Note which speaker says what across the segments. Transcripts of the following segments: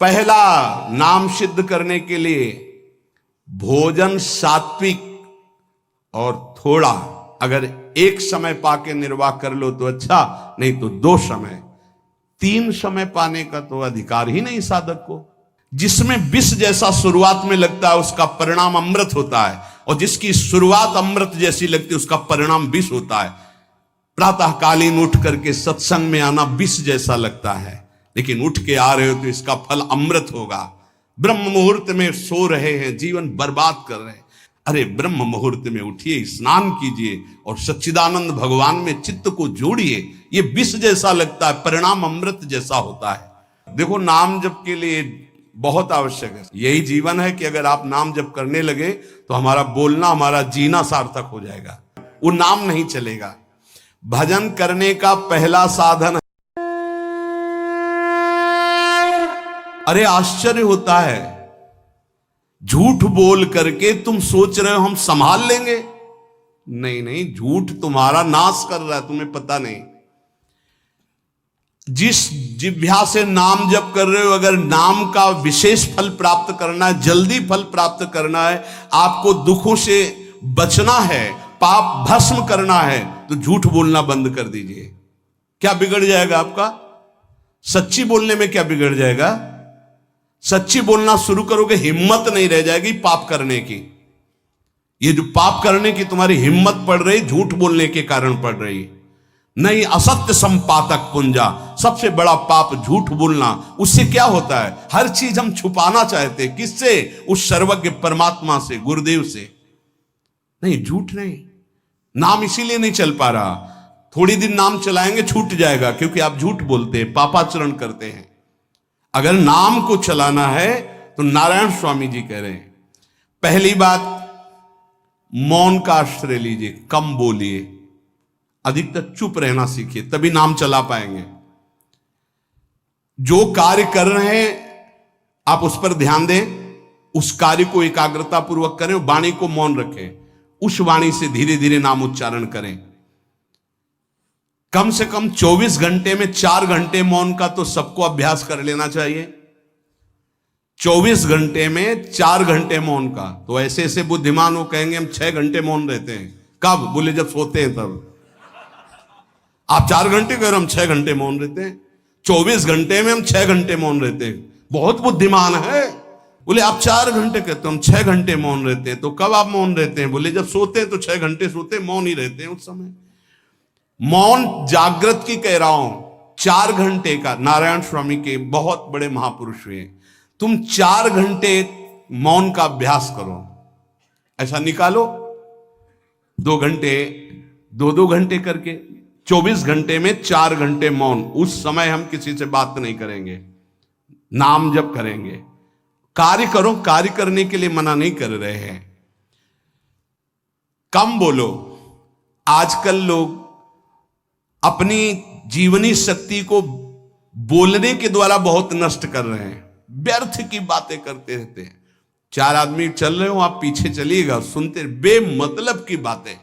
Speaker 1: पहला नाम सिद्ध करने के लिए भोजन सात्विक और थोड़ा, अगर एक समय पाके निर्वाह कर लो तो अच्छा, नहीं तो 2 समय, 3 समय पाने का तो अधिकार ही नहीं साधक को। जिसमें विष जैसा शुरुआत में लगता है उसका परिणाम अमृत होता है, और जिसकी शुरुआत अमृत जैसी लगती है उसका परिणाम विष होता है। प्रातःकालीन उठ करके सत्संग में आना विष जैसा लगता है, लेकिन उठ के आ रहे हो तो इसका फल अमृत होगा। ब्रह्म मुहूर्त में सो रहे हैं, जीवन बर्बाद कर रहे हैं, अरे ब्रह्म मुहूर्त में उठिए, स्नान कीजिए और सच्चिदानंद भगवान में चित्त को जोड़िए। ये विष जैसा लगता है, परिणाम अमृत जैसा होता है। देखो, नाम जप के लिए बहुत आवश्यक है। यही जीवन है कि अगर आप नाम जप करने लगे तो हमारा बोलना, हमारा जीना सार्थक हो जाएगा। वो नाम नहीं चलेगा। भजन करने का पहला साधन, अरे आश्चर्य होता है, झूठ बोल करके तुम सोच रहे हो हम संभाल लेंगे। नहीं नहीं, झूठ तुम्हारा नाश कर रहा है, तुम्हें पता नहीं। जिस जिह्वा से नाम जप कर रहे हो, अगर नाम का विशेष फल प्राप्त करना है, जल्दी फल प्राप्त करना है, आपको दुखों से बचना है, पाप भस्म करना है, तो झूठ बोलना बंद कर दीजिए। क्या बिगड़ जाएगा आपका? सच्ची बोलने में क्या बिगड़ जाएगा? सच्ची बोलना शुरू करोगे, हिम्मत नहीं रह जाएगी पाप करने की। ये जो पाप करने की तुम्हारी हिम्मत पड़ रही, झूठ बोलने के कारण पड़ रही। नहीं, असत्य संपातक पुंजा, सबसे बड़ा पाप झूठ बोलना। उससे क्या होता है? हर चीज हम छुपाना चाहते, किससे? उस सर्वज्ञ परमात्मा से, गुरुदेव से। नहीं, झूठ नहीं। नाम इसीलिए नहीं चल पा रहा। थोड़ी दिन नाम चलाएंगे छूट जाएगा, क्योंकि आप झूठ बोलते हैं, पापाचरण करते हैं। अगर नाम को चलाना है तो नारायण स्वामी जी कह रहे हैं, पहली बात मौन का आश्रय लीजिए, कम बोलिए, अधिकतर चुप रहना सीखिए, तभी नाम चला पाएंगे। जो कार्य कर रहे हैं आप उस पर ध्यान दें, उस कार्य को एकाग्रता पूर्वक करें, वाणी को मौन रखें, उस वाणी से धीरे धीरे नाम उच्चारण करें। कम से कम 24 घंटे में 4 घंटे मौन का तो सबको अभ्यास कर लेना चाहिए। 24 घंटे में 4 घंटे मौन का। तो ऐसे ऐसे बुद्धिमान हो कहेंगे हम 6 घंटे मौन रहते हैं। कब? बोले जब सोते हैं तब। आप 4 घंटे कह रहे, हम 6 घंटे मौन रहते हैं। 24 घंटे में हम 6 घंटे मौन रहते हैं। बहुत बुद्धिमान है। बोले आप 4 घंटे कहते हो, हम 6 घंटे मौन रहते हैं। तो कब आप मौन रहते हैं? बोले जब सोते हैं तो 6 घंटे सोते हैं, मौन ही रहते हैं उस समय। मौन जागृत की कह रहा हूं, 4 घंटे का। नारायण स्वामी के बहुत बड़े महापुरुष हुए, तुम 4 घंटे मौन का अभ्यास करो। ऐसा निकालो 2 घंटे, 2-2 घंटे करके 24 घंटे में 4 घंटे मौन। उस समय हम किसी से बात नहीं करेंगे, नाम जप करेंगे। कार्य करो, कार्य करने के लिए मना नहीं कर रहे हैं। कम बोलो। आजकल लोग अपनी जीवनी शक्ति को बोलने के द्वारा बहुत नष्ट कर रहे हैं। व्यर्थ की बातें करते रहते हैं। 4 आदमी चल रहे हो, आप पीछे चलिएगा, सुनते, बेमतलब की बातें।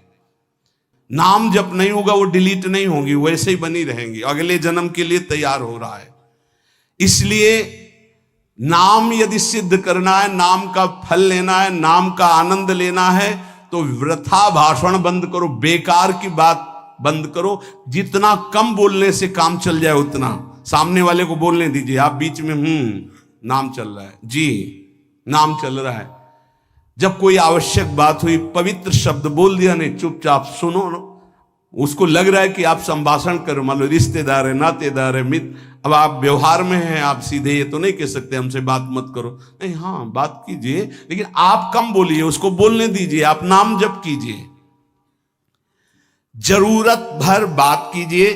Speaker 1: नाम जप नहीं होगा, वो डिलीट नहीं होंगी, वैसे ही बनी रहेंगी। अगले जन्म के लिए तैयार हो रहा है। इसलिए नाम यदि सिद्ध करना है, नाम का फल लेना है, नाम का आनंद लेना है, तो वृथा भाषण बंद करो, बेकार की बात बंद करो। जितना कम बोलने से काम चल जाए उतना। सामने वाले को बोलने दीजिए, आप बीच में नाम चल रहा है जी, नाम चल रहा है। जब कोई आवश्यक बात हुई, पवित्र शब्द बोल दिया, नहीं चुपचाप सुनो। उसको लग रहा है कि आप संभाषण करो, मान लो रिश्तेदार है, नातेदार है, मित्र। अब आप व्यवहार में हैं, आप सीधे ये तो नहीं कह सकते हमसे बात मत करो। नहीं, हाँ बात कीजिए, लेकिन आप कम बोलिए, उसको बोलने दीजिए, आप नाम जप कीजिए। जरूरत भर बात कीजिए।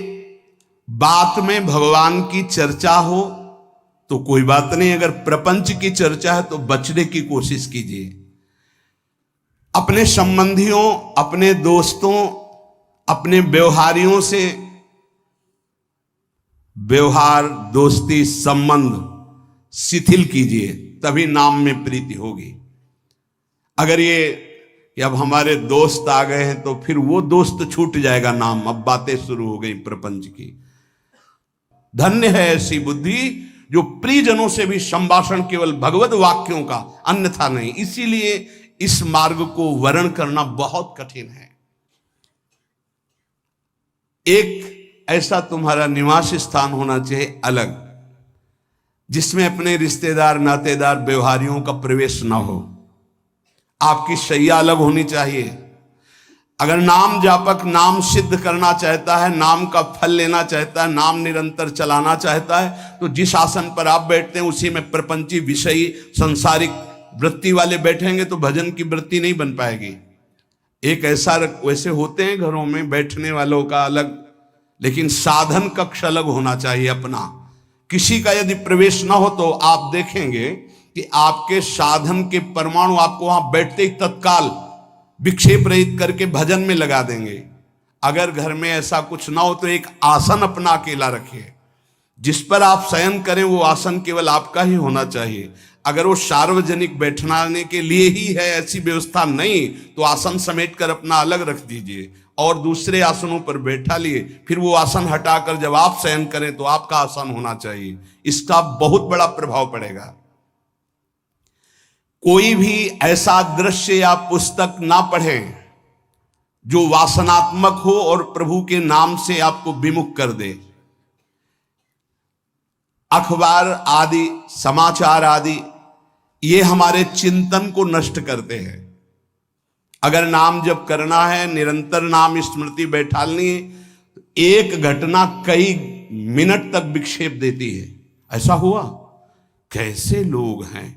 Speaker 1: बात में भगवान की चर्चा हो तो कोई बात नहीं, अगर प्रपंच की चर्चा है तो बचने की कोशिश कीजिए। अपने संबंधियों, अपने दोस्तों, अपने व्यवहारियों से व्यवहार, दोस्ती, संबंध शिथिल कीजिए, तभी नाम में प्रीति होगी। अगर ये कि अब हमारे दोस्त आ गए हैं तो फिर वो दोस्त छूट जाएगा नाम। अब बातें शुरू हो गई प्रपंच की। धन्य है ऐसी बुद्धि जो प्रियजनों से भी संभाषण केवल भगवत वाक्यों का, अन्यथा नहीं। इसीलिए इस मार्ग को वर्ण करना बहुत कठिन है। एक ऐसा तुम्हारा निवास स्थान होना चाहिए अलग, जिसमें अपने रिश्तेदार, नातेदार, व्यवहारियों का प्रवेश ना हो। आपकी शैया अलग होनी चाहिए। अगर नाम जापक नाम सिद्ध करना चाहता है, नाम का फल लेना चाहता है, नाम निरंतर चलाना चाहता है, तो जिस आसन पर आप बैठते हैं उसी में प्रपंची, विषयी, सांसारिक वृत्ति वाले बैठेंगे तो भजन की वृत्ति नहीं बन पाएगी। एक ऐसा, वैसे होते हैं घरों में बैठने वालों का अलग, लेकिन साधन कक्ष अलग होना चाहिए अपना। किसी का यदि प्रवेश ना हो तो आप देखेंगे कि आपके साधन के परमाणु आपको वहां बैठते ही तत्काल विक्षेप रहित करके भजन में लगा देंगे। अगर घर में ऐसा कुछ ना हो तो एक आसन अपना अकेला रखिए, जिस पर आप शयन करें वो आसन केवल आपका ही होना चाहिए। अगर वो सार्वजनिक बैठने के लिए ही है, ऐसी व्यवस्था नहीं, तो आसन समेट कर अपना अलग रख दीजिए और दूसरे आसनों पर बैठा लिए। फिर वो आसन हटाकर जब आप शयन करें तो आपका आसन होना चाहिए। इसका बहुत बड़ा प्रभाव पड़ेगा। कोई भी ऐसा दृश्य या पुस्तक ना पढ़ें जो वासनात्मक हो और प्रभु के नाम से आपको विमुख कर दे। अखबार आदि, समाचार आदि, ये हमारे चिंतन को नष्ट करते हैं। अगर नाम जप करना है, निरंतर नाम स्मृति बैठालनी है, एक घटना कई मिनट तक विक्षेप देती है। ऐसा हुआ, कैसे लोग हैं।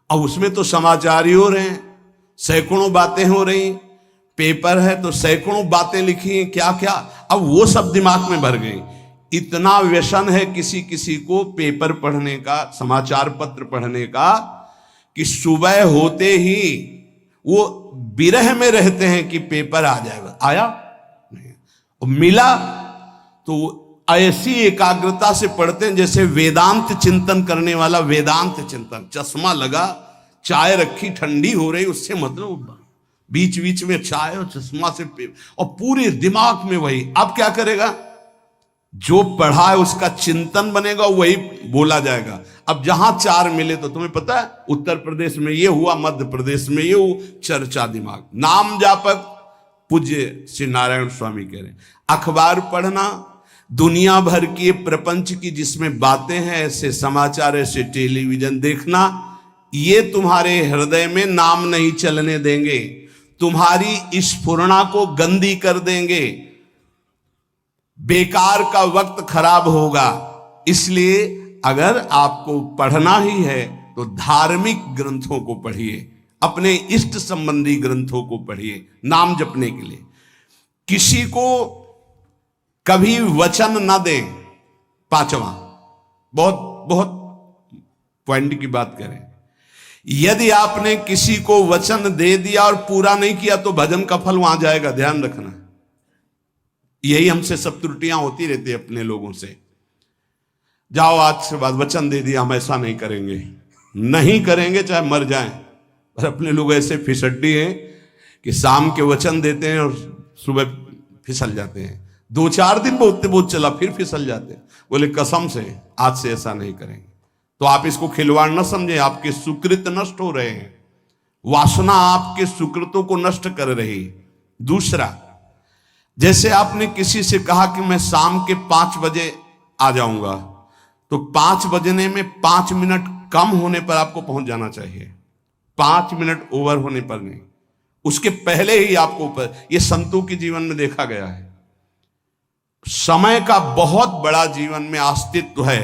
Speaker 1: अब उसमें तो समाचार ही हो रहे हैं, सैकड़ों बातें हो रही, पेपर है तो सैकड़ों बातें लिखी हैं, क्या क्या, अब वो सब दिमाग में भर गई। इतना व्यसन है किसी किसी को पेपर पढ़ने का, समाचार पत्र पढ़ने का, कि सुबह होते ही वो विरह में रहते हैं कि पेपर आ जाएगा। आया नहीं, मिला तो ऐसी एकाग्रता से पढ़ते हैं जैसे वेदांत चिंतन करने वाला वेदांत चिंतन। चश्मा लगा, चाय रखी, ठंडी हो रही, उससे मतलब बीच बीच में चाय और चश्मा से और पूरे दिमाग में वही। अब क्या करेगा, जो पढ़ा है उसका चिंतन बनेगा, वही बोला जाएगा। अब जहां चार मिले तो तुम्हें पता है, उत्तर प्रदेश में ये हुआ, मध्य प्रदेश में ये हुआ, चर्चा दिमाग। नाम जापक पूज्य श्री नारायण स्वामी कह रहे, अखबार पढ़ना, दुनिया भर की प्रपंच की जिसमें बातें हैं, ऐसे समाचार, ऐसे टेलीविजन देखना, ये तुम्हारे हृदय में नाम नहीं चलने देंगे, तुम्हारी स्फुरणा को गंदी कर देंगे, बेकार का वक्त खराब होगा। इसलिए अगर आपको पढ़ना ही है तो धार्मिक ग्रंथों को पढ़िए, अपने इष्ट संबंधी ग्रंथों को पढ़िए नाम जपने के लिए। किसी को कभी वचन न दें। पांचवा, बहुत बहुत पॉइंट की बात करें, यदि आपने किसी को वचन दे दिया और पूरा नहीं किया तो भजन का फल वहां जाएगा, ध्यान रखना। यही हमसे सब त्रुटियां होती रहती है अपने लोगों से। जाओ आज से बाद वचन दे दिया, हम ऐसा नहीं करेंगे, नहीं करेंगे चाहे मर जाएं। और अपने लोग ऐसे फिसड्डी हैं कि शाम के वचन देते हैं और सुबह फिसल जाते हैं। 2-4 दिन बहुत बहुत चला, फिर फिसल जाते हैं। बोले कसम से आज से ऐसा नहीं करेंगे। तो आप इसको खिलवाड़ न समझें, आपके सुकृत नष्ट हो रहे हैं, वासना आपके सुकृतों को नष्ट कर रही। दूसरा, जैसे आपने किसी से कहा कि मैं शाम के 5 बजे आ जाऊंगा, तो 5 बजने में 5 मिनट कम होने पर आपको पहुंच जाना चाहिए, 5 मिनट ओवर होने पर नहीं, उसके पहले ही आपको ऊपर। यह संतों के जीवन में देखा गया है। समय का बहुत बड़ा जीवन में अस्तित्व है।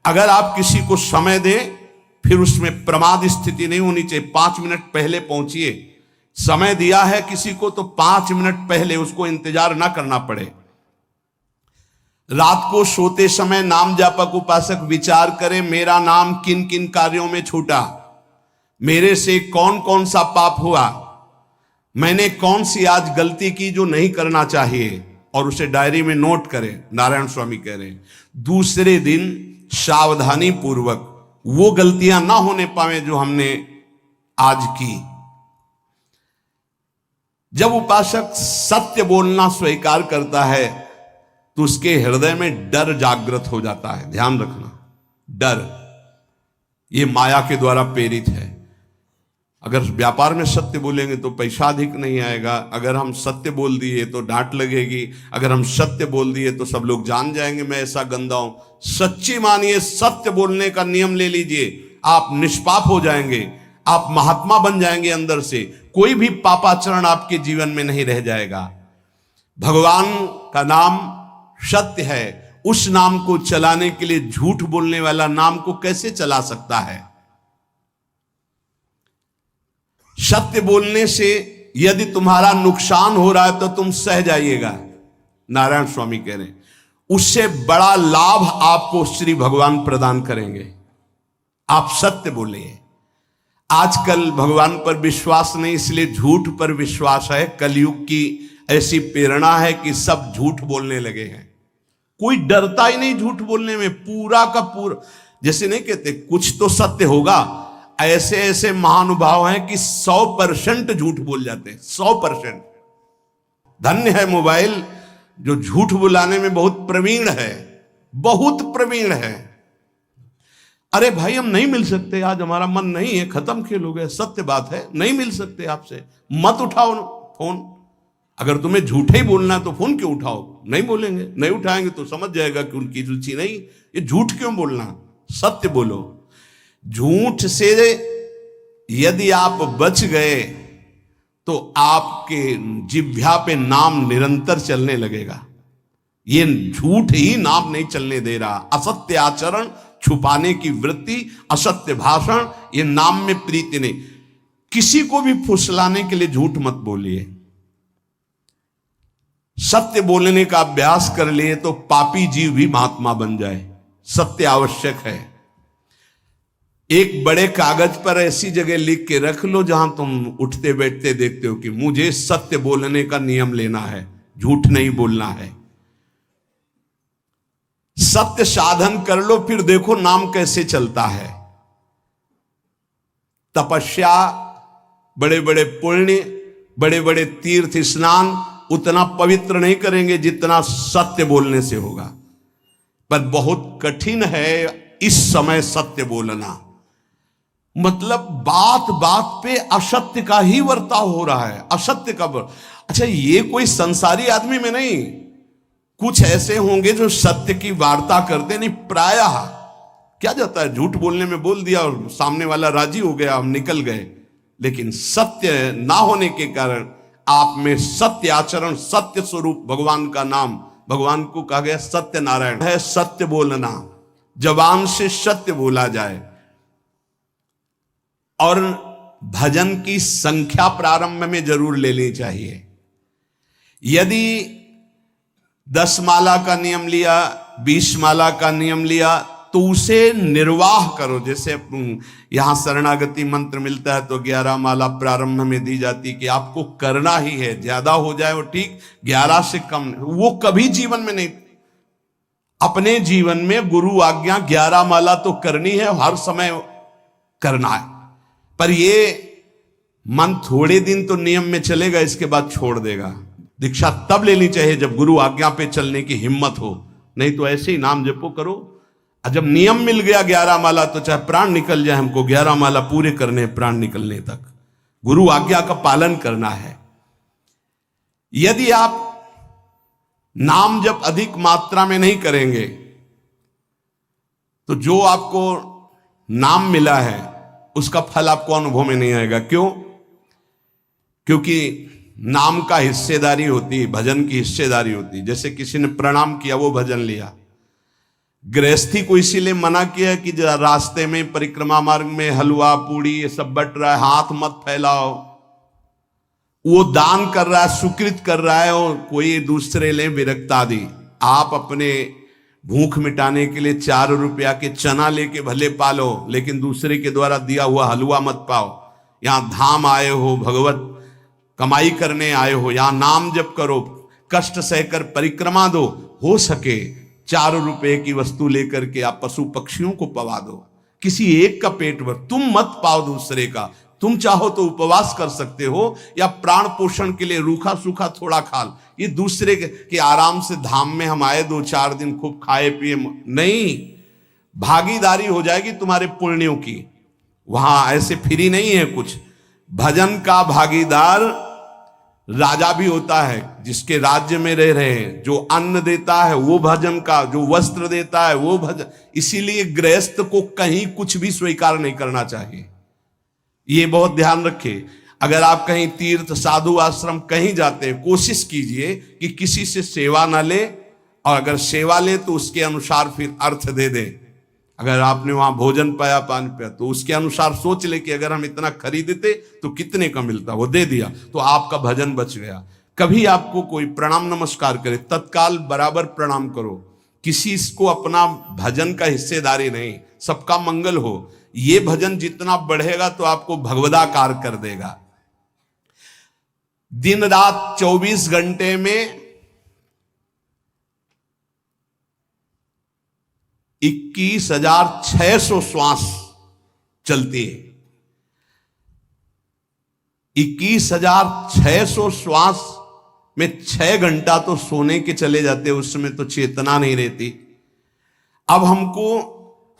Speaker 1: अगर आप किसी को समय दें, फिर उसमें प्रमाद स्थिति नहीं होनी चाहिए। 5 मिनट पहले पहुंचिए। समय दिया है किसी को तो 5 मिनट पहले, उसको इंतजार ना करना पड़े। रात को सोते समय नाम जापक उपासक विचार करें, मेरा नाम किन किन कार्यों में छूटा, मेरे से कौन कौन सा पाप हुआ, मैंने कौन सी आज गलती की जो नहीं करना चाहिए, और उसे डायरी में नोट करें। नारायण स्वामी कह रहे हैं दूसरे दिन सावधानी पूर्वक वो गलतियां ना होने पावे जो हमने आज की। जब उपासक सत्य बोलना स्वीकार करता है तो उसके हृदय में डर जागृत हो जाता है। ध्यान रखना, डर। ये माया के द्वारा प्रेरित है। अगर व्यापार में सत्य बोलेंगे तो पैसा अधिक नहीं आएगा, अगर हम सत्य बोल दिए तो डांट लगेगी, अगर हम सत्य बोल दिए तो सब लोग जान जाएंगे मैं ऐसा गंदा हूं। सच्ची मानिए, सत्य बोलने का नियम ले लीजिए, आप निष्पाप हो जाएंगे, आप महात्मा बन जाएंगे अंदर से, कोई भी पापाचरण आपके जीवन में नहीं रह जाएगा। भगवान का नाम सत्य है, उस नाम को चलाने के लिए झूठ बोलने वाला नाम को कैसे चला सकता है? सत्य बोलने से यदि तुम्हारा नुकसान हो रहा है तो तुम सह जाइएगा, नारायण स्वामी कह रहे हैं, उससे बड़ा लाभ आपको श्री भगवान प्रदान करेंगे। आप सत्य बोलिए। आजकल भगवान पर विश्वास नहीं, इसलिए झूठ पर विश्वास है। कलयुग की ऐसी प्रेरणा है कि सब झूठ बोलने लगे हैं, कोई डरता ही नहीं झूठ बोलने में, पूरा का पूरा। जैसे नहीं कहते कुछ तो सत्य होगा, ऐसे ऐसे महानुभाव हैं कि 100% झूठ बोल जाते हैं, 100%। धन्य है मोबाइल जो झूठ बुलाने में बहुत प्रवीण है, बहुत प्रवीण है। अरे भाई हम नहीं मिल सकते, आज हमारा मन नहीं है, खत्म खेल हो गए, सत्य बात है, नहीं मिल सकते आपसे, मत उठाओ फोन। अगर तुम्हें झूठे ही बोलना है तो फोन क्यों उठाओ? नहीं बोलेंगे, नहीं उठाएंगे तो समझ जाएगा कि उनकी रुचि नहीं। ये झूठ क्यों बोलना, सत्य बोलो। झूठ से यदि आप बच गए तो आपके जिह्वा पे नाम निरंतर चलने लगेगा। ये झूठ ही नाम नहीं चलने दे रहा। असत्य आचरण, छुपाने की वृत्ति, असत्य भाषण, ये नाम में प्रीति नहीं। किसी को भी फुसलाने के लिए झूठ मत बोलिए। सत्य बोलने का अभ्यास कर लिए तो पापी जीव भी महात्मा बन जाए। सत्य आवश्यक है। एक बड़े कागज पर ऐसी जगह लिख के रख लो जहां तुम उठते बैठते देखते हो कि मुझे सत्य बोलने का नियम लेना है, झूठ नहीं बोलना है। सत्य साधन कर लो, फिर देखो नाम कैसे चलता है। तपस्या, बड़े बड़े पुण्य, बड़े बड़े तीर्थ स्नान उतना पवित्र नहीं करेंगे जितना सत्य बोलने से होगा। पर बहुत कठिन है इस समय सत्य बोलना। मतलब बात बात पे असत्य का ही वर्ताव हो रहा है, असत्य का अच्छा, ये कोई संसारी आदमी में नहीं, कुछ ऐसे होंगे जो सत्य की वार्ता करते नहीं। प्रायः क्या जाता है, झूठ बोलने में बोल दिया और सामने वाला राजी हो गया, हम निकल गए। लेकिन सत्य ना होने के कारण आप में सत्य आचरण, सत्य स्वरूप भगवान का नाम, भगवान को कहा गया सत्य नारायण है। सत्य बोलना, जबान से सत्य बोला जाए। और भजन की संख्या प्रारंभ में जरूर लेनी चाहिए। यदि 10 माला का नियम लिया, 20 माला का नियम लिया, तो उसे निर्वाह करो। जैसे यहां शरणागति मंत्र मिलता है तो 11 माला प्रारंभ में दी जाती कि आपको करना ही है, ज्यादा हो जाए वो ठीक, 11 से कम वो कभी जीवन में नहीं। अपने जीवन में गुरु आज्ञा 11 माला तो करनी है, हर समय करना है। पर ये मन थोड़े दिन तो नियम में चलेगा, इसके बाद छोड़ देगा। दीक्षा तब लेनी चाहिए जब गुरु आज्ञा पे चलने की हिम्मत हो, नहीं तो ऐसे ही नाम जपो करो। और जब नियम मिल गया 11 माला तो चाहे प्राण निकल जाए, हमको 11 माला पूरे करने, प्राण निकलने तक गुरु आज्ञा का पालन करना है। यदि आप नाम जब अधिक मात्रा में नहीं करेंगे तो जो आपको नाम मिला है उसका फल आपको अनुभव में नहीं आएगा। क्यों? क्योंकि नाम का हिस्सेदारी होती है, भजन की हिस्सेदारी होती है। जैसे किसी ने प्रणाम किया, वो भजन लिया। गृहस्थी को इसीलिए मना किया कि रास्ते में परिक्रमा मार्ग में हलवा पूड़ी ये सब बट रहा है, हाथ मत फैलाओ। वो दान कर रहा है, सुकृत कर रहा है, और कोई दूसरे ले विरक्त आदि। आप अपने भूख मिटाने के लिए 4 रुपया के चना लेके भले पालो, लेकिन दूसरे के द्वारा दिया हुआ हलवा मत पाओ। यहां धाम आए हो, भगवत कमाई करने आए हो, यहां नाम जप करो, कष्ट सहकर परिक्रमा दो। हो सके 4 रुपए की वस्तु लेकर के आप पशु पक्षियों को पवा दो, किसी एक का पेट भर, तुम मत पाओ दूसरे का। तुम चाहो तो उपवास कर सकते हो, या प्राण पोषण के लिए रूखा सूखा थोड़ा खा लो। ये दूसरे के आराम से धाम में हम आए 2-4 दिन खूब खाए पिए नहीं। भागीदारी हो जाएगी तुम्हारे पुण्यों की। वहां ऐसे फ्री नहीं है कुछ। भजन का भागीदार राजा भी होता है, जिसके राज्य में रह रहे हैं। जो अन्न देता है वो भजन का, जो वस्त्र देता है वो भजन। इसीलिए गृहस्थ को कहीं कुछ भी स्वीकार नहीं करना चाहिए। ये बहुत ध्यान रखिए। अगर आप कहीं तीर्थ साधु आश्रम कहीं जाते हैं, कोशिश कीजिए कि किसी से सेवा ना ले, और अगर सेवा ले तो उसके अनुसार फिर अर्थ दे दे। अगर आपने वहां भोजन पाया, पानी पाया, तो उसके अनुसार सोच ले कि अगर हम इतना खरीदते तो कितने का मिलता, वो दे दिया तो आपका भजन बच गया। कभी आपको कोई प्रणाम नमस्कार करे, तत्काल बराबर प्रणाम करो। किसी को अपना भजन का हिस्सेदारी नहीं, सबका मंगल हो। ये भजन जितना बढ़ेगा तो आपको भगवदाकार कर देगा। दिन रात 24 घंटे में 21,600 श्वास चलती है। 21,600 श्वास में 6 घंटा तो सोने के चले जाते, उसमें तो चेतना नहीं रहती। अब हमको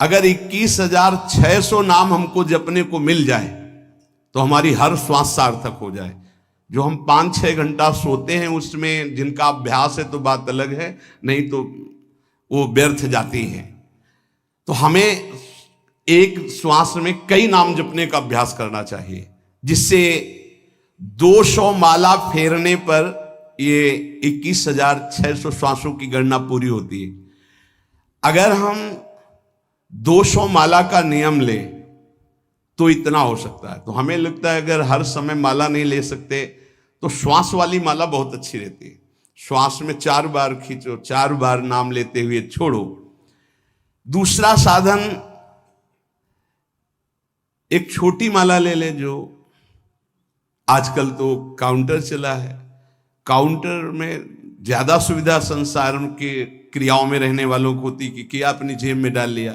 Speaker 1: अगर 21,600 नाम हमको जपने को मिल जाए तो हमारी हर श्वास सार्थक हो जाए। जो हम 5-6 घंटा सोते हैं उसमें जिनका अभ्यास है तो बात अलग है, नहीं तो वो व्यर्थ जाती है। तो हमें एक श्वास में कई नाम जपने का अभ्यास करना चाहिए, जिससे 200 माला फेरने पर ये 21,600 श्वासों की गणना पूरी होती है। अगर हम 200 माला का नियम ले तो इतना हो सकता है। तो हमें लगता है अगर हर समय माला नहीं ले सकते तो श्वास वाली माला बहुत अच्छी रहती है। श्वास में 4 बार खींचो, 4 बार नाम लेते हुए छोड़ो। दूसरा साधन, एक छोटी माला ले ले, जो आजकल तो काउंटर चला है। काउंटर में ज्यादा सुविधा संसार के क्रियाओं में रहने वालों को होती कि किया अपनी जेब में डाल लिया।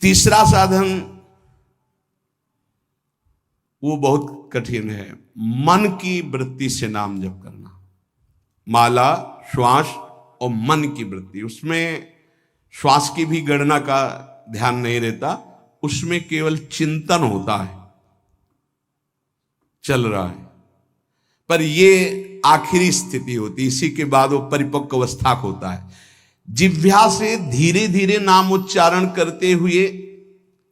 Speaker 1: तीसरा साधन वो बहुत कठिन है, मन की वृत्ति से नाम जप करना। माला, श्वास और मन की वृत्ति, उसमें श्वास की भी गणना का ध्यान नहीं रहता, उसमें केवल चिंतन होता है, चल रहा है। पर ये आखिरी स्थिति होती, इसी के बाद वो परिपक्व अवस्था होता है। जिह्वा से धीरे धीरे नाम उच्चारण करते हुए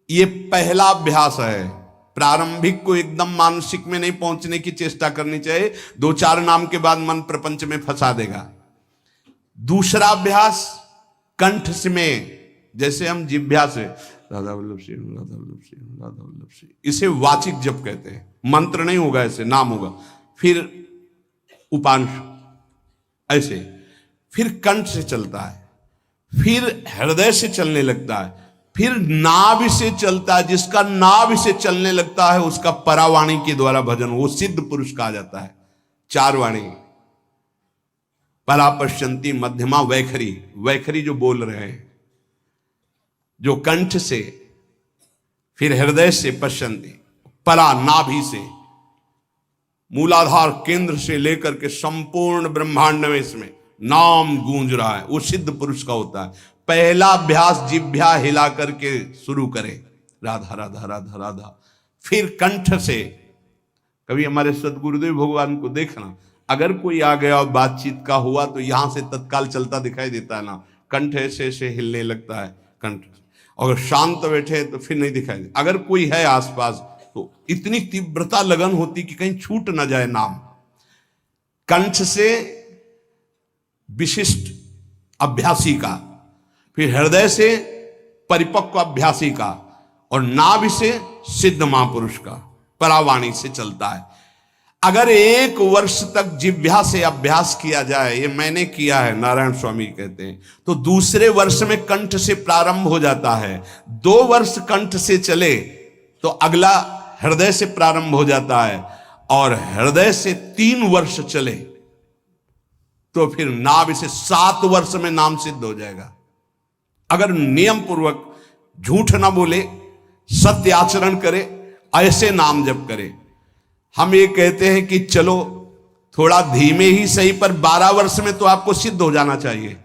Speaker 1: ये पहला अभ्यास है। प्रारंभिक को एकदम मानसिक में नहीं पहुंचने की चेष्टा करनी चाहिए, 2-4 नाम के बाद मन प्रपंच में फंसा देगा। दूसरा अभ्यास कंठ से में, जैसे हम जिह्वा से राधा वल्लभ सिंह, राधा वल्लभ सिंह, राधा वल्लभ सिंह, इसे वाचिक जप कहते हैं। मंत्र नहीं होगा, ऐसे नाम होगा। फिर उपांश ऐसे, फिर कंठ से चलता है, फिर हृदय से चलने लगता है, फिर नाभि से चलता है। जिसका नाभि से चलने लगता है उसका परावाणी के द्वारा भजन, वो सिद्ध पुरुष कहा जाता है। 4 वाणी, परा, पश्यंती, मध्यमा, वैखरी। वैखरी जो बोल रहे हैं, जो कंठ से, फिर हृदय से पश्यंती, परा नाभि से, मूलाधार केंद्र से लेकर के संपूर्ण ब्रह्मांड में इसमें नाम गूंज रहा है, वो सिद्ध पुरुष का होता है। पहला अभ्यास जिह्वा हिला करके शुरू करें, राधा राधा राधा राधा। फिर कंठ से, कभी हमारे सदगुरुदेव भगवान को देखना, अगर कोई आ गया और बातचीत का हुआ तो यहां से तत्काल चलता दिखाई देता है ना, कंठ ऐसे ऐसे हिलने लगता है कंठ। अगर शांत बैठे तो फिर नहीं दिखाई दे। अगर कोई है आसपास तो इतनी तीव्रता लगन होती कि कहीं छूट ना जाए नाम। कंठ से विशिष्ट अभ्यासी का, फिर हृदय से परिपक्व अभ्यासी का, और नाभि से सिद्ध महापुरुष का, परावाणी से चलता है। अगर 1 वर्ष तक जिह्वा से अभ्यास किया जाए, ये मैंने किया है, नारायण स्वामी कहते हैं, तो दूसरे वर्ष में कंठ से प्रारंभ हो जाता है। 2 वर्ष कंठ से चले तो अगला हृदय से प्रारंभ हो जाता है, और हृदय से 3 वर्ष चले तो फिर नाभि से 7 वर्ष में नाम सिद्ध हो जाएगा। अगर नियम पूर्वक झूठ ना बोले, सत्य आचरण करे, ऐसे नाम जप करे। हम ये कहते हैं कि चलो थोड़ा धीमे ही सही, पर 12 वर्ष में तो आपको सिद्ध हो जाना चाहिए।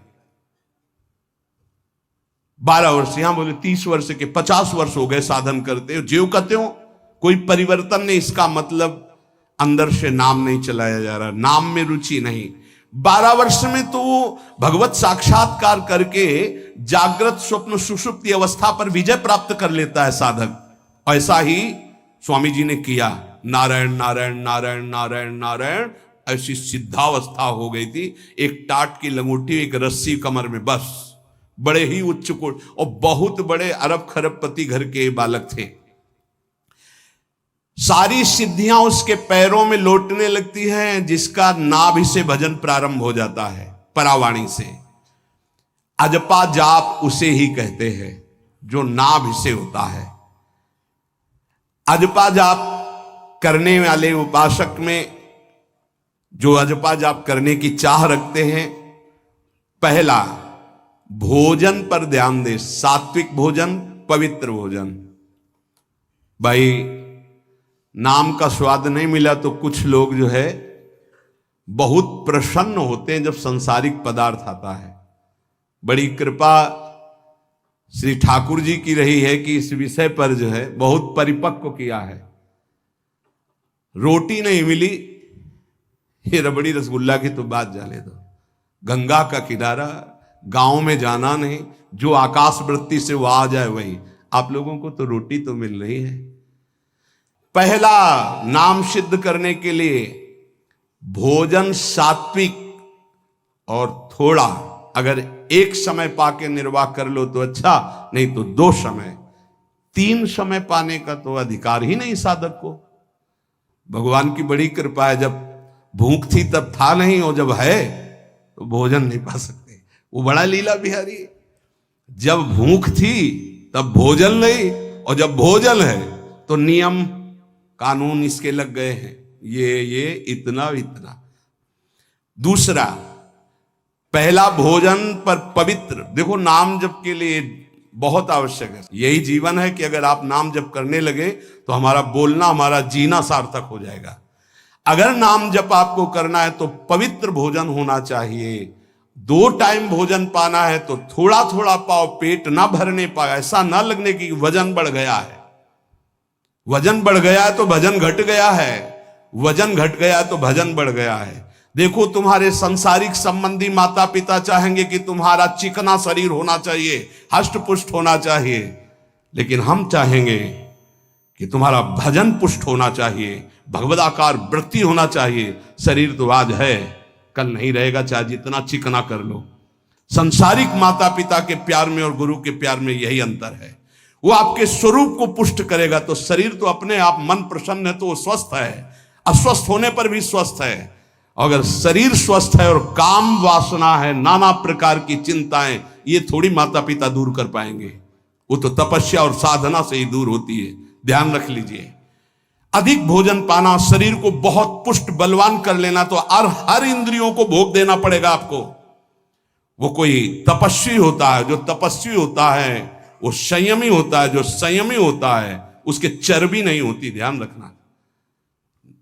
Speaker 1: 12 वर्ष, यहां बोले 30 वर्ष के, 50 वर्ष हो गए साधन करते हो, ज्यों कहते हो कोई परिवर्तन नहीं। इसका मतलब अंदर से नाम नहीं चलाया जा रहा, नाम में रुचि नहीं। 12 वर्ष में तो भगवत साक्षात्कार करके जागृत स्वप्न सुषुप्ति अवस्था पर विजय प्राप्त कर लेता है साधक। ऐसा ही स्वामी जी ने किया। नारायण नारायण नारायण नारायण नारायण, ऐसी सिद्धावस्था हो गई थी। एक टाट की लंगोटी, एक रस्सी कमर में, बस। बड़े ही उच्च कोट और बहुत बड़े अरब खरबपति घर के बालक थे। सारी सिद्धियां उसके पैरों में लौटने लगती हैं, जिसका नाभि से भजन प्रारंभ हो जाता है, परावाणी से। अजपा जाप उसे ही कहते हैं जो नाभि से होता है। अजपा जाप करने वाले उपासक में जो अजपा जाप करने की चाह रखते हैं, पहला भोजन पर ध्यान दे। सात्विक भोजन, पवित्र भोजन। भाई नाम का स्वाद नहीं मिला तो कुछ लोग जो है बहुत प्रसन्न होते हैं जब सांसारिक पदार्थ आता है। बड़ी कृपा श्री ठाकुर जी की रही है कि इस विषय पर जो है बहुत परिपक्व किया है। रोटी नहीं मिली, ये रबड़ी रसगुल्ला की तो बात जाने दो। गंगा का किनारा, गांव में जाना नहीं, जो आकाश वृत्ति से वो आ जाए वही। आप लोगों को तो रोटी तो मिल रही है। पहला नाम सिद्ध करने के लिए भोजन सात्विक और थोड़ा, अगर एक समय पाके निर्वाह कर लो तो अच्छा, नहीं तो 2 समय। 3 समय पाने का तो अधिकार ही नहीं साधक को। भगवान की बड़ी कृपा है, जब भूख थी तब था नहीं, और जब है तो भोजन नहीं पा सकते। वो बड़ा लीला बिहारी है। जब भूख थी तब भोजन नहीं, और जब भोजन है तो नियम कानून इसके लग गए हैं, ये इतना इतना। दूसरा, पहला भोजन पर पवित्र। देखो नाम जप के लिए बहुत आवश्यक है। यही जीवन है कि अगर आप नाम जप करने लगे तो हमारा बोलना, हमारा जीना सार्थक हो जाएगा। अगर नाम जप आपको करना है तो पवित्र भोजन होना चाहिए। 2 टाइम भोजन पाना है तो थोड़ा थोड़ा पाओ, पेट ना भरने पाए। ऐसा ना लगने की वजन बढ़ गया है। वजन बढ़ गया है तो भजन घट गया है, वजन घट गया है तो भजन बढ़ गया है। देखो तुम्हारे संसारिक संबंधी माता पिता चाहेंगे कि तुम्हारा चिकना शरीर होना चाहिए, हष्ट पुष्ट होना चाहिए, लेकिन हम चाहेंगे कि तुम्हारा भजन पुष्ट होना चाहिए, भगवदाकार वृत्ति होना चाहिए। शरीर तो आज है, कल नहीं रहेगा, चाहे जितना चिकना कर लो। संसारिक माता पिता के प्यार में और गुरु के प्यार में यही अंतर है। वो आपके स्वरूप को पुष्ट करेगा तो शरीर तो अपने आप, मन प्रसन्न है तो वो स्वस्थ है, अस्वस्थ होने पर भी स्वस्थ है। अगर शरीर स्वस्थ है और काम वासना है, नाना प्रकार की चिंताएं, ये थोड़ी माता पिता दूर कर पाएंगे। वो तो तपस्या और साधना से ही दूर होती है। ध्यान रख लीजिए। अधिक भोजन पाना, शरीर को बहुत पुष्ट बलवान कर लेना, तो हर इंद्रियों को भोग देना पड़ेगा आपको। वो कोई तपस्वी होता है, जो तपस्वी होता है वो संयमी होता है, जो संयमी होता है उसके चर्बी नहीं होती। ध्यान रखना।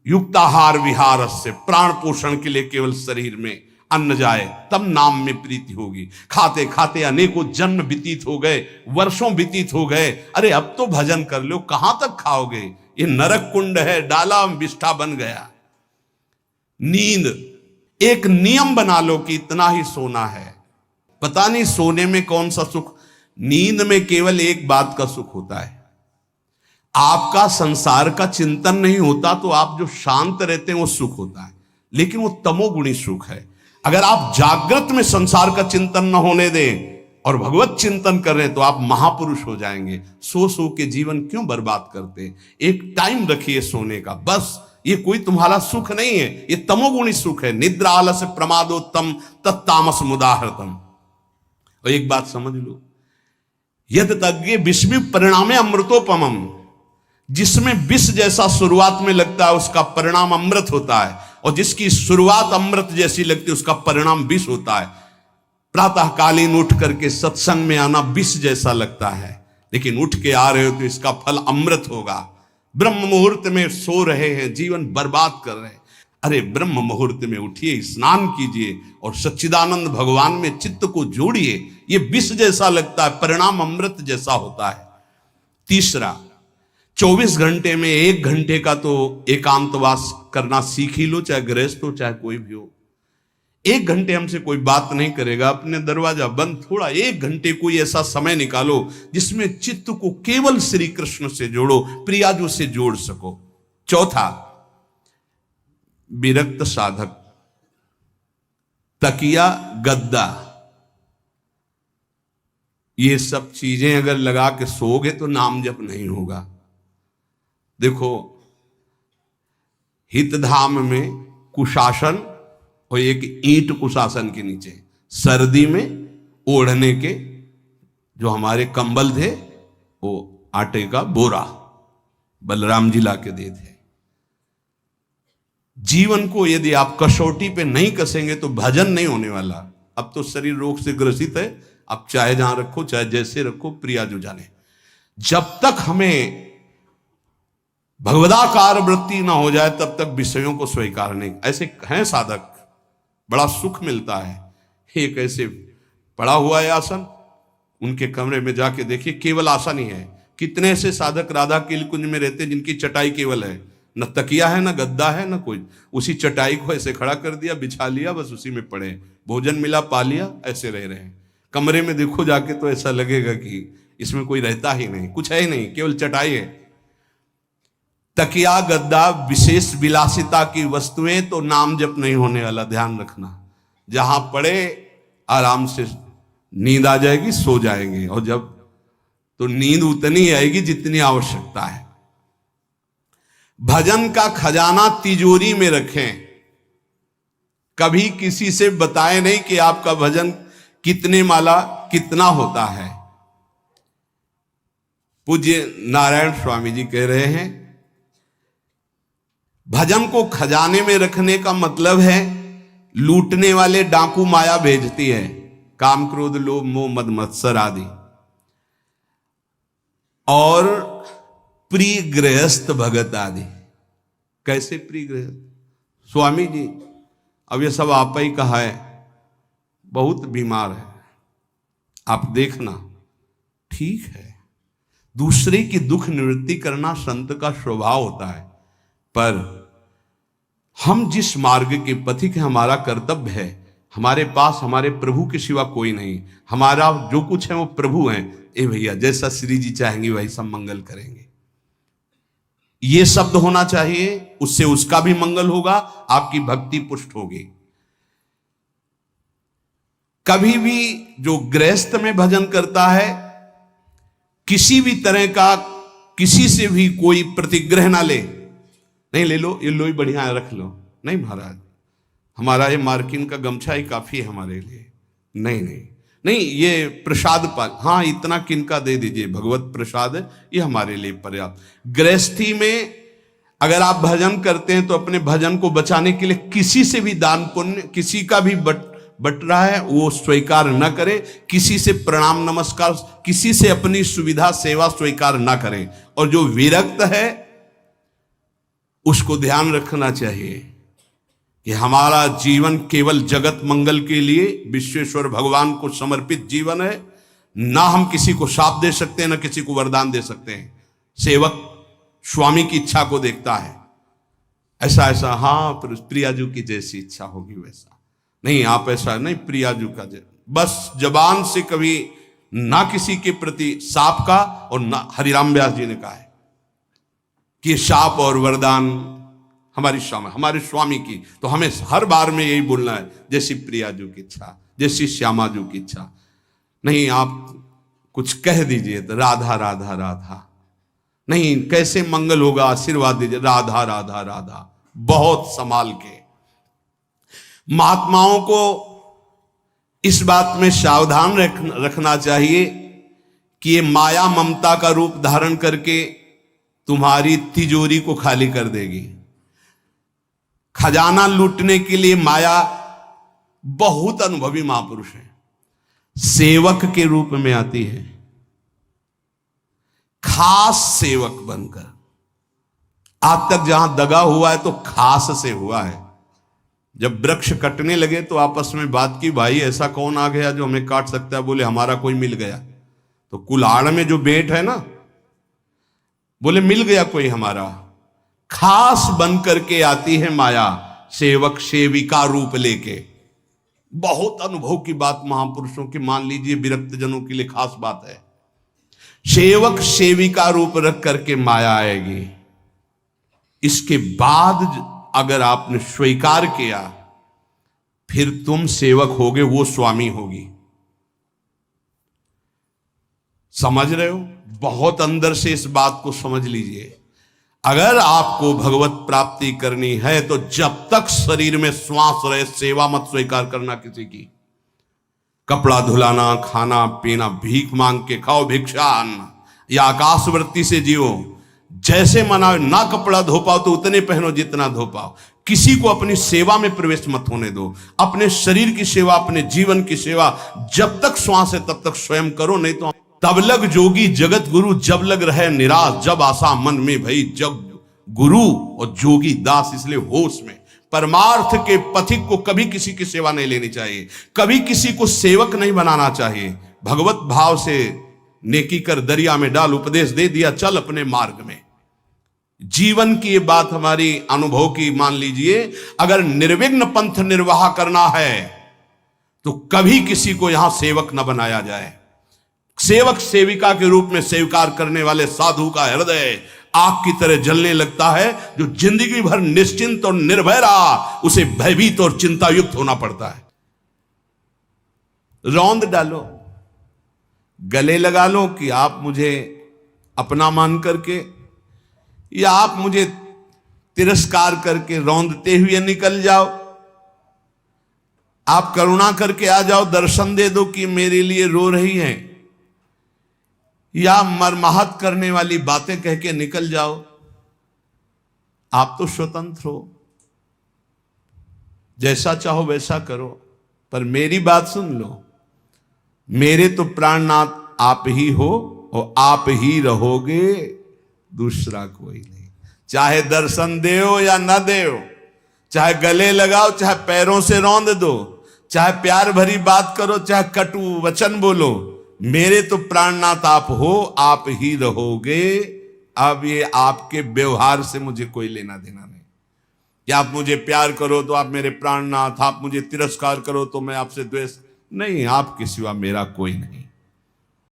Speaker 1: युक्ताहार विहार से, प्राण पोषण के लिए केवल शरीर में अन्न जाए तब नाम में प्रीति होगी। खाते खाते अनेकों जन्म व्यतीत हो गए, वर्षों व्यतीत हो गए। अरे अब तो भजन कर लो, कहां तक खाओगे? ये नरक कुंड है, डाला विष्ठा बन गया। नींद, एक नियम बना लो कि इतना ही सोना है। पता नहीं सोने में कौन सा सुख, नींद में केवल एक बात का सुख होता है, आपका संसार का चिंतन नहीं होता, तो आप जो शांत रहते हैं वो सुख होता है, लेकिन वो तमोगुणी सुख है। अगर आप जागृत में संसार का चिंतन न होने दें और भगवत चिंतन कर रहे हैं तो आप महापुरुष हो जाएंगे। सो सो के जीवन क्यों बर्बाद करते हैं? एक टाइम रखिए सोने का, बस। ये कोई तुम्हारा सुख नहीं है, ये तमोगुणी सुख है। निद्रा आलस्य प्रमादोत्तम तत्तामस मुदाहृतम। और एक बात समझ लो, यद तज्ञे विस्मि परिणामे अमृतोपमम। जिसमें विष जैसा शुरुआत में लगता है उसका परिणाम अमृत होता है, और जिसकी शुरुआत अमृत जैसी लगती है उसका परिणाम विष होता है। प्रातःकालीन उठ करके सत्संग में आना विष जैसा लगता है, लेकिन उठ के आ रहे हो तो इसका फल अमृत होगा। ब्रह्म मुहूर्त में सो रहे हैं, जीवन बर्बाद कर रहे हैं। अरे ब्रह्म मुहूर्त में उठिए, स्नान कीजिए और सच्चिदानंद भगवान में चित्त को जोड़िए। ये विष जैसा लगता है, परिणाम अमृत जैसा होता है। तीसरा, 24 घंटे में 1 घंटे का तो एकांतवास करना सीख ही लो, चाहे गृहस्थ हो चाहे कोई भी हो। 1 घंटे हमसे कोई बात नहीं करेगा, अपने दरवाजा बंद, थोड़ा 1 घंटे कोई ऐसा समय निकालो जिसमें चित्त को केवल श्री कृष्ण से जोड़ो, प्रियाजू से जोड़ सको। चौथा, विरक्त साधक तकिया, गद्दा, ये सब चीजें अगर लगा के सोओगे तो नाम जप नहीं होगा। देखो, हितधाम में कुशासन और एक ईंट कुशासन के नीचे, सर्दी में ओढ़ने के जो हमारे कंबल थे वो आटे का बोरा बलराम जी ला के दे थे। जीवन को यदि आप कसौटी पे नहीं कसेंगे तो भजन नहीं होने वाला। अब तो शरीर रोग से ग्रसित है, आप चाहे जहां रखो चाहे जैसे रखो, प्रियाजू जाने। जब तक हमें भगवदाकार वृत्ति ना हो जाए तब तक विषयों को स्वीकार नहीं। ऐसे हैं साधक, बड़ा सुख मिलता है। एक ऐसे पड़ा हुआ है आसन, उनके कमरे में जाके देखिए, केवल आसन ही है। कितने ऐसे साधक राधा कीलकुंज में रहते जिनकी चटाई केवल है, न तकिया है न गद्दा है न कोई, उसी चटाई को ऐसे खड़ा कर दिया, बिछा लिया, बस उसी में पड़े, भोजन मिला पा लिया, ऐसे रह रहे हैं। कमरे में देखो जाके तो ऐसा लगेगा कि इसमें कोई रहता ही नहीं, कुछ है ही नहीं, केवल चटाई है। तकिया गद्दा विशेष विलासिता की वस्तुएं तो नाम जप नहीं होने वाला, ध्यान रखना। जहां पड़े आराम से नींद आ जाएगी, सो जाएंगे, और जब तो नींद उतनी आएगी जितनी आवश्यकता है। भजन का खजाना तिजोरी में रखें, कभी किसी से बताएं नहीं कि आपका भजन कितने माला कितना होता है। पूज्य नारायण स्वामी जी कह रहे हैं, भजन को खजाने में रखने का मतलब है लूटने वाले डाकू माया भेजती है, काम क्रोध लोभ मोह मद मत्सर आदि, और प्रिय गृहस्थ भगत आदि। कैसे प्रिय गृहस्थ? स्वामी जी अब ये सब आप ही कहा है, बहुत बीमार है, आप देखना। ठीक है, दूसरे की दुख निवृत्ति करना संत का स्वभाव होता है, पर हम जिस मार्ग के पथिक है, हमारा कर्तव्य है। हमारे पास हमारे प्रभु के सिवा कोई नहीं, हमारा जो कुछ है वो प्रभु हैं। ए भैया, जैसा श्री जी चाहेंगे वही सब मंगल करेंगे, ये शब्द होना चाहिए, उससे उसका भी मंगल होगा, आपकी भक्ति पुष्ट होगी। कभी भी जो गृहस्थ में भजन करता है, किसी भी तरह का किसी से भी कोई प्रतिग्रह ना ले, नहीं ले लो, ये लो ही बढ़िया है, रख लो, नहीं महाराज हमारा ये मार्किन का गमछा ही काफी है हमारे लिए, नहीं नहीं नहीं, ये प्रसाद पाल, हाँ इतना किनका दे दीजिए, भगवत प्रसाद है, ये हमारे लिए पर्याप्त। गृहस्थी में अगर आप भजन करते हैं तो अपने भजन को बचाने के लिए किसी से भी दान पुण्य, किसी का भी बट रहा है वो स्वीकार न करें, किसी से प्रणाम नमस्कार, किसी से अपनी सुविधा सेवा स्वीकार न करें। और जो विरक्त है उसको ध्यान रखना चाहिए कि हमारा जीवन केवल जगत मंगल के लिए विश्वेश्वर भगवान को समर्पित जीवन है। ना हम किसी को शाप दे सकते हैं, ना किसी को वरदान दे सकते हैं। सेवक स्वामी की इच्छा को देखता है, ऐसा ऐसा, हाँ प्रियाजू की जैसी इच्छा होगी वैसा नहीं, आप ऐसा नहीं, प्रियाजू का बस जबान से कभी ना किसी के प्रति शाप का, और ना हरिराम व्यास जी ने कहा है कि शाप और वरदान हमारी हमारे स्वामी की, तो हमें हर बार में यही बोलना है, जैसी प्रियाजू की इच्छा, जैसी श्यामाजू की इच्छा। नहीं आप कुछ कह दीजिए तो राधा राधा राधा, नहीं कैसे मंगल होगा, आशीर्वाद दीजिए राधा राधा राधा, बहुत संभाल के। महात्माओं को इस बात में सावधान रखना चाहिए कि ये माया ममता का रूप धारण करके तुम्हारी तिजोरी को खाली कर देगी। खजाना लूटने के लिए माया बहुत अनुभवी महापुरुष है, सेवक के रूप में आती है, खास सेवक बनकर। आज तक जहां दगा हुआ है तो खास से हुआ है, जब वृक्ष कटने लगे तो आपस में बात की, भाई ऐसा कौन आ गया जो हमें काट सकता है? बोले हमारा कोई मिल गया। तो कुल्हाड़ में जो बेंट है ना, बोले मिल गया कोई हमारा। खास बन करके आती है माया, सेवक सेविका रूप लेके। बहुत अनुभव की बात महापुरुषों की, मान लीजिए विरक्त जनों के लिए खास बात है। सेवक सेविका रूप रख करके माया आएगी। इसके बाद अगर आपने स्वीकार किया, फिर तुम सेवक होगे, वो स्वामी होगी। समझ रहे हो? बहुत अंदर से इस बात को समझ लीजिए। अगर आपको भगवत प्राप्ति करनी है तो जब तक शरीर में श्वास रहे, सेवा मत स्वीकार करना किसी की। कपड़ा धुलाना, खाना पीना, भीख मांग के खाओ, भिक्षा अन्न, या आकाशवृत्ति से जियो। जैसे मना, ना कपड़ा धो पाओ तो उतने पहनो जितना धो पाओ। किसी को अपनी सेवा में प्रवेश मत होने दो। अपने शरीर की सेवा, अपने जीवन की सेवा जब तक श्वास है तब तक स्वयं करो, नहीं तो तब लग जोगी जगत गुरु, जब लग रहे निराश, जब आशा मन में भई, जब गुरु और जोगी दास। इसलिए होश में परमार्थ के पथिक को कभी किसी की सेवा नहीं लेनी चाहिए, कभी किसी को सेवक नहीं बनाना चाहिए। भगवत भाव से नेकी कर दरिया में डाल, उपदेश दे दिया, चल अपने मार्ग में। जीवन की ये बात हमारी अनुभव की मान लीजिए। अगर निर्विघ्न पंथ निर्वाह करना है तो कभी किसी को यहां सेवक न बनाया जाए। सेवक सेविका के रूप में स्वीकार करने वाले साधु का हृदय आग की तरह जलने लगता है। जो जिंदगी भर निश्चिंत और निर्भय रहा, उसे भयभीत और चिंतायुक्त होना पड़ता है। रौंद डालो, गले लगा लो कि आप मुझे अपना मान करके, या आप मुझे तिरस्कार करके रौंदते हुए निकल जाओ। आप करुणा करके आ जाओ, दर्शन दे दो कि मेरे लिए रो रही हैं, या मरमाहत करने वाली बातें कह के निकल जाओ। आप तो स्वतंत्र हो, जैसा चाहो वैसा करो, पर मेरी बात सुन लो। मेरे तो प्राणनाथ आप ही हो और आप ही रहोगे, दूसरा कोई नहीं। चाहे दर्शन देओ या ना देओ, चाहे गले लगाओ, चाहे पैरों से रौंद दो, चाहे प्यार भरी बात करो, चाहे कटु वचन बोलो, मेरे तो प्राणनाथ आप हो, आप ही रहोगे। अब ये आपके व्यवहार से मुझे कोई लेना देना नहीं। कि आप मुझे प्यार करो तो आप मेरे प्राणनाथ, आप मुझे तिरस्कार करो तो मैं आपसे द्वेष नहीं। आपके सिवा मेरा कोई नहीं।